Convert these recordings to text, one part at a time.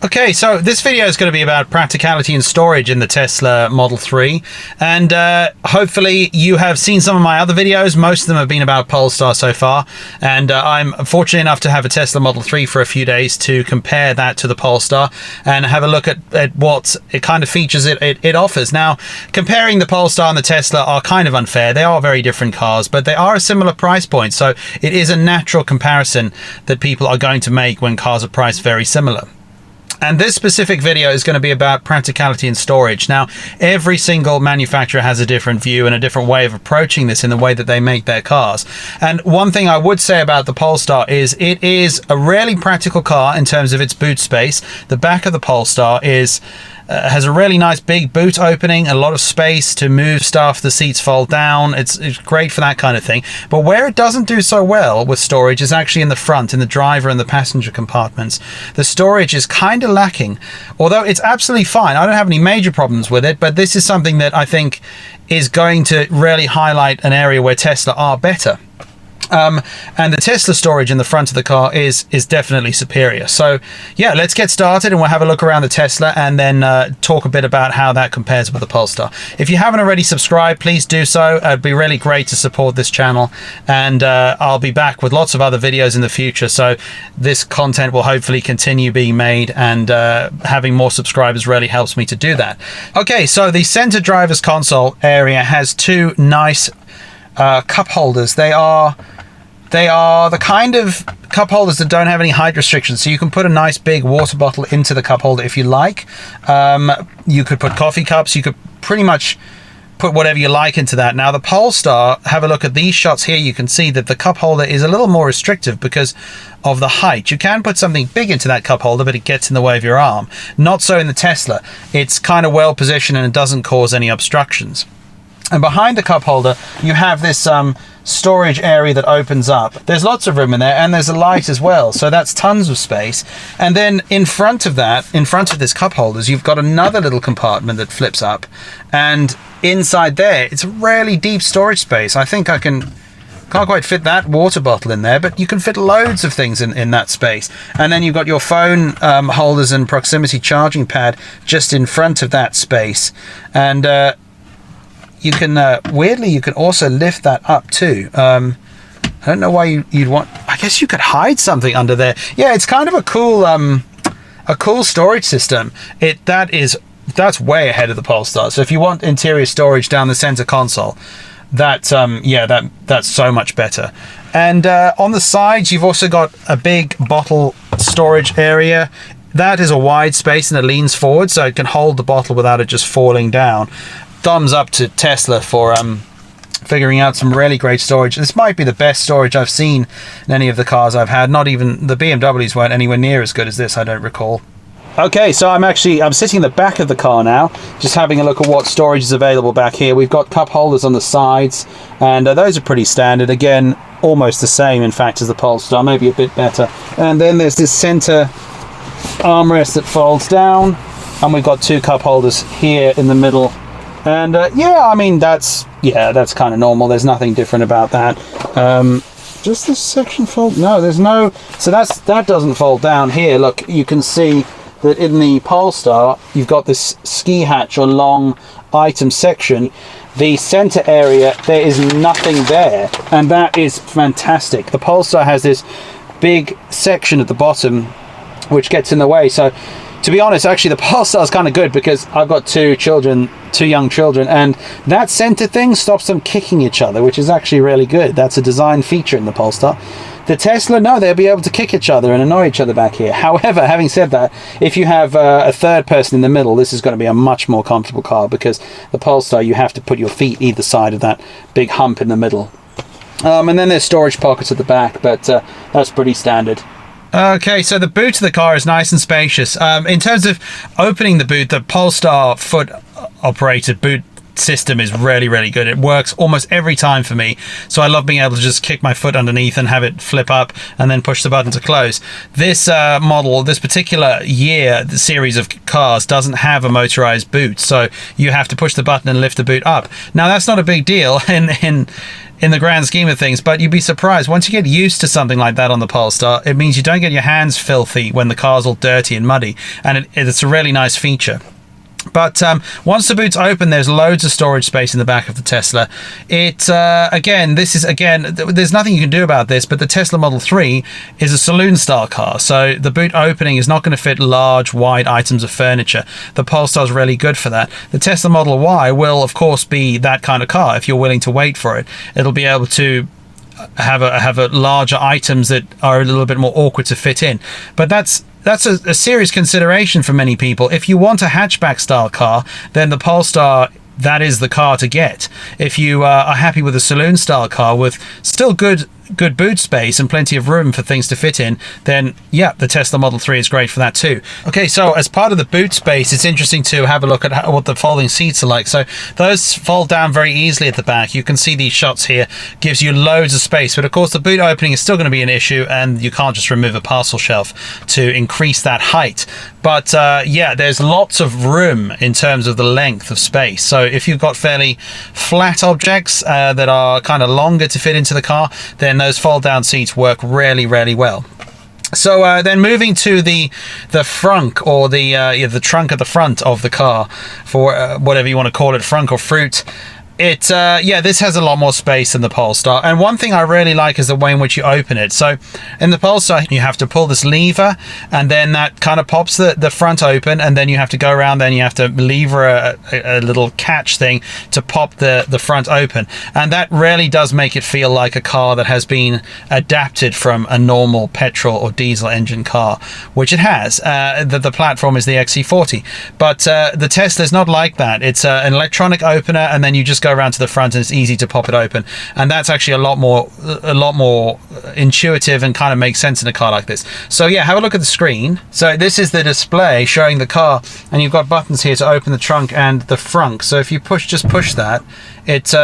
Okay, so this video is going to be about practicality and storage in the Tesla Model 3, and hopefully you have seen some of my other videos. Most of them have been about Polestar so far, and I'm fortunate enough to have a Tesla Model 3 for a few days to compare that to the Polestar and have a look at what it kind of features it offers. Now, comparing the Polestar and the Tesla are kind of unfair. They are very different cars, but they are a similar price point, so it is a natural comparison that people are going to make when cars are priced very similar. And this specific video is going to be about practicality and storage. Now, every single manufacturer has a different view and a different way of approaching this in the way that they make their cars. And one thing I would say about the Polestar is it is a really practical car in terms of its boot space. The back of the Polestar has a really nice big boot opening, a lot of space to move stuff. The seats fold down. It's great for that kind of thing. But where it doesn't do so well with storage is actually in the front, in the driver and the passenger compartments. The storage is kind of lacking, although it's absolutely fine. I don't have any major problems with it, but this is something that I think is going to really highlight an area where Tesla are better. And the Tesla storage in the front of the car is definitely superior. So yeah, let's get started and we'll have a look around the Tesla and then talk a bit about how that compares with the Polestar. If you haven't already subscribed, please do so. It'd be really great to support this channel, and I'll be back with lots of other videos in the future, so this content will hopefully continue being made, and having more subscribers really helps me to do that. Okay, so the center driver's console area has two nice cup holders. They are the kind of cup holders that don't have any height restrictions, so you can put a nice big water bottle into the cup holder if you like. You could put coffee cups, you could pretty much put whatever you like into that. Now the Polestar, have a look at these shots here, you can see that the cup holder is a little more restrictive because of the height. You can put something big into that cup holder, but it gets in the way of your arm. Not so in the Tesla. It's kind of well positioned and it doesn't cause any obstructions. And behind the cup holder, you have this storage area that opens up. There's lots of room in there, and there's a light as well, so that's tons of space. And then in front of that, in front of this cup holders, you've got another little compartment that flips up, and inside there, it's a really deep storage space. I think can't quite fit that water bottle in there, but you can fit loads of things in that space. And then you've got your phone holders and proximity charging pad just in front of that space. And you can weirdly, you can also lift that up too. I don't know why you'd want. I guess you could hide something under there. Yeah, it's kind of a cool storage system. That's way ahead of the Polestar. So if you want interior storage down the center console, that's so much better. And on the sides, you've also got a big bottle storage area. That is a wide space and it leans forward, so it can hold the bottle without it just falling down. Thumbs up to Tesla for figuring out some really great storage. This might be the best storage I've seen in any of the cars I've had. Not even the BMWs weren't anywhere near as good as this, I don't recall. Okay, so I'm sitting in the back of the car now, just having a look at what storage is available back here. We've got cup holders on the sides, and those are pretty standard. Again, almost the same, in fact, as the Polestar, maybe a bit better. And then there's this center armrest that folds down, and we've got two cup holders here in the middle. And yeah, I mean, that's kind of normal. There's nothing different about that. Does this section fold? No, there's no. So that doesn't fold down here. Look, you can see that in the Polestar, you've got this ski hatch or long item section. The center area, there is nothing there, and that is fantastic. The Polestar has this big section at the bottom, which gets in the way. So, to be honest, actually, the Polestar is kind of good because I've got two young children, and that center thing stops them kicking each other, which is actually really good. That's a design feature in the Polestar. The Tesla, no, they'll be able to kick each other and annoy each other back here. However, having said that, if you have a third person in the middle, this is going to be a much more comfortable car, because the Polestar, you have to put your feet either side of that big hump in the middle. And then there's storage pockets at the back, but that's pretty standard. Okay, so the boot of the car is nice and spacious. In terms of opening the boot, the Polestar foot-operated boot system is really, really good. It works almost every time for me, so I love being able to just kick my foot underneath and have it flip up and then push the button to close. This model, this particular year, the series of cars doesn't have a motorized boot, so you have to push the button and lift the boot up. Now, that's not a big deal in in the grand scheme of things, but you'd be surprised once you get used to something like that on the Polestar. It means you don't get your hands filthy when the car's all dirty and muddy, and it's a really nice feature. But once the boot's open, there's loads of storage space in the back of the Tesla. There's nothing you can do about this, but the Tesla Model 3 is a saloon style car, so the boot opening is not going to fit large, wide items of furniture. The Polestar's really good for that. The Tesla Model Y will, of course, be that kind of car if you're willing to wait for it. It'll be able to have a larger items that are a little bit more awkward to fit in. But that's a serious consideration for many people. If you want a hatchback style car, then the Polestar, that is the car to get. If you are happy with a saloon style car with still good boot space and plenty of room for things to fit in, then yeah, the Tesla Model 3 is great for that too. Okay, so as part of the boot space, it's interesting to have a look at what the folding seats are like. So those fold down very easily at the back. You can see these shots here, gives you loads of space, but of course the boot opening is still going to be an issue, and you can't just remove a parcel shelf to increase that height. But yeah, there's lots of room in terms of the length of space. So if you've got fairly flat objects that are kind of longer to fit into the car, then those fold down seats work really, really well. So then moving to the frunk, or the trunk at the front of the car, for whatever you want to call it, frunk or fruit. This has a lot more space than the Polestar, and one thing I really like is the way in which you open it. So in the Polestar, you have to pull this lever, and then that kind of pops the front open, and then you have to go around, then you have to lever a little catch thing to pop the front open, and that really does make it feel like a car that has been adapted from a normal petrol or diesel engine car, which it has. The platform is the XC40, but the Tesla is not like that. It's an electronic opener, and then you just go around to the front and it's easy to pop it open, and that's actually a lot more intuitive and kind of makes sense in a car like this. So yeah, have a look at the screen. So this is the display showing the car, and you've got buttons here to open the trunk and the frunk. So if you push that, it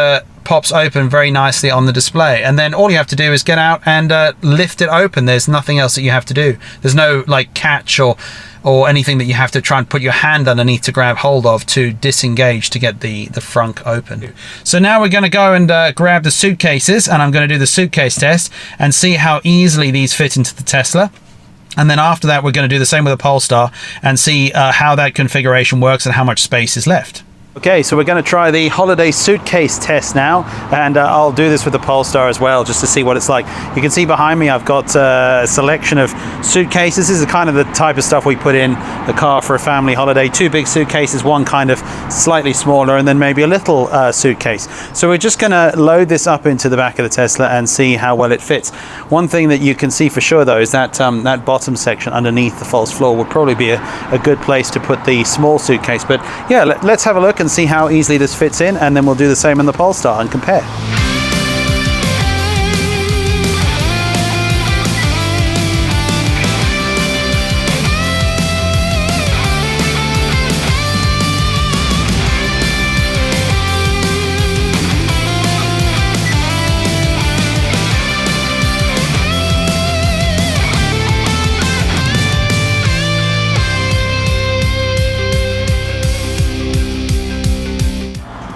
pops open very nicely on the display, and then all you have to do is get out and lift it open. There's nothing else that you have to do. There's no like catch or anything that you have to try and put your hand underneath to grab hold of to disengage to get the frunk open. So now we're going to go and grab the suitcases, and I'm going to do the suitcase test and see how easily these fit into the Tesla. And then after that, we're going to do the same with the Polestar and see how that configuration works and how much space is left. Okay, so we're going to try the holiday suitcase test now, and I'll do this with the Polestar as well, just to see what it's like. You can see behind me I've got a selection of suitcases. This is kind of the type of stuff we put in the car for a family holiday. 2 big suitcases, one kind of slightly smaller, and then maybe a little suitcase. So we're just going to load this up into the back of the Tesla and see how well it fits. One thing that you can see for sure though is that that bottom section underneath the false floor would probably be a good place to put the small suitcase. But yeah, let's have a look and see how easily this fits in, and then we'll do the same in the Polestar and compare.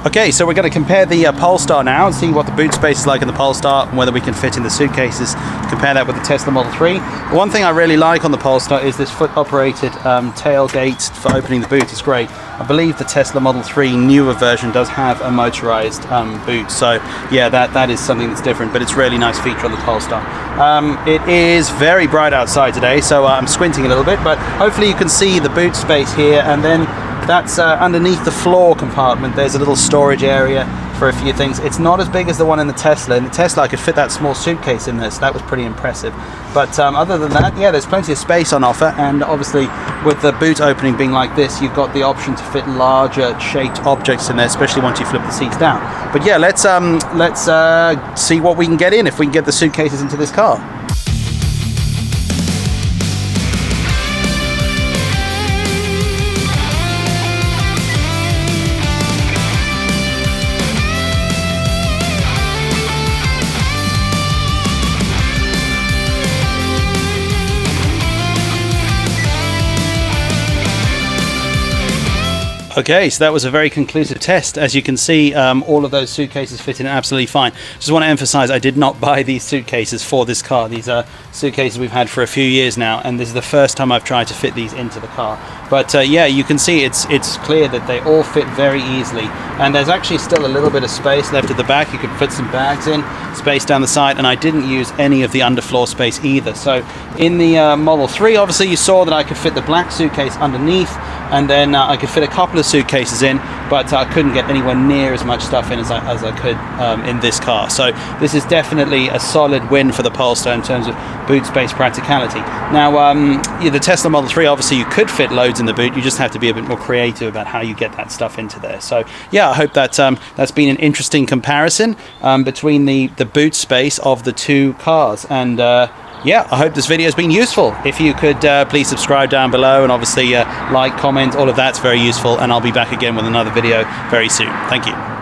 Okay, so we're going to compare the Polestar now and see what the boot space is like in the Polestar and whether we can fit in the suitcases. Compare that with the Tesla Model 3. One thing I really like on the Polestar is this foot-operated tailgate for opening the boot. It's great. I believe the Tesla Model 3 newer version does have a motorized boot, so yeah, that is something that's different, but it's a really nice feature on the Polestar. It is very bright outside today, so I'm squinting a little bit, but hopefully you can see the boot space here, and then that's underneath the floor compartment. There's a little storage area for a few things. It's not as big as the one in the Tesla. In the Tesla, I could fit that small suitcase in there, so that was pretty impressive. But other than that, yeah, there's plenty of space on offer, and obviously with the boot opening being like this, you've got the option to fit larger shaped objects in there, especially once you flip the seats down. But yeah, let's see what we can get in, if we can get the suitcases into this car. Okay, so that was a very conclusive test. As you can see, all of those suitcases fit in absolutely fine. Just want to emphasize, I did not buy these suitcases for this car. These are suitcases we've had for a few years now, and this is the first time I've tried to fit these into the car. But yeah, you can see it's clear that they all fit very easily, and there's actually still a little bit of space left at the back. You could put some bags in, space down the side, and I didn't use any of the underfloor space either. So in the Model 3, obviously you saw that I could fit the black suitcase underneath, and then I could fit a couple of suitcases in, but I couldn't get anywhere near as much stuff in as I could in this car. So this is definitely a solid win for the Polestar in terms of boot space practicality. Now, the Tesla Model 3, obviously you could fit loads in the boot. You just have to be a bit more creative about how you get that stuff into there. So yeah, I hope that that's been an interesting comparison between the boot space of the two cars. And yeah, I hope this video has been useful. If you could please subscribe down below, and obviously like, comment, all of that's very useful, and I'll be back again with another video very soon. Thank you.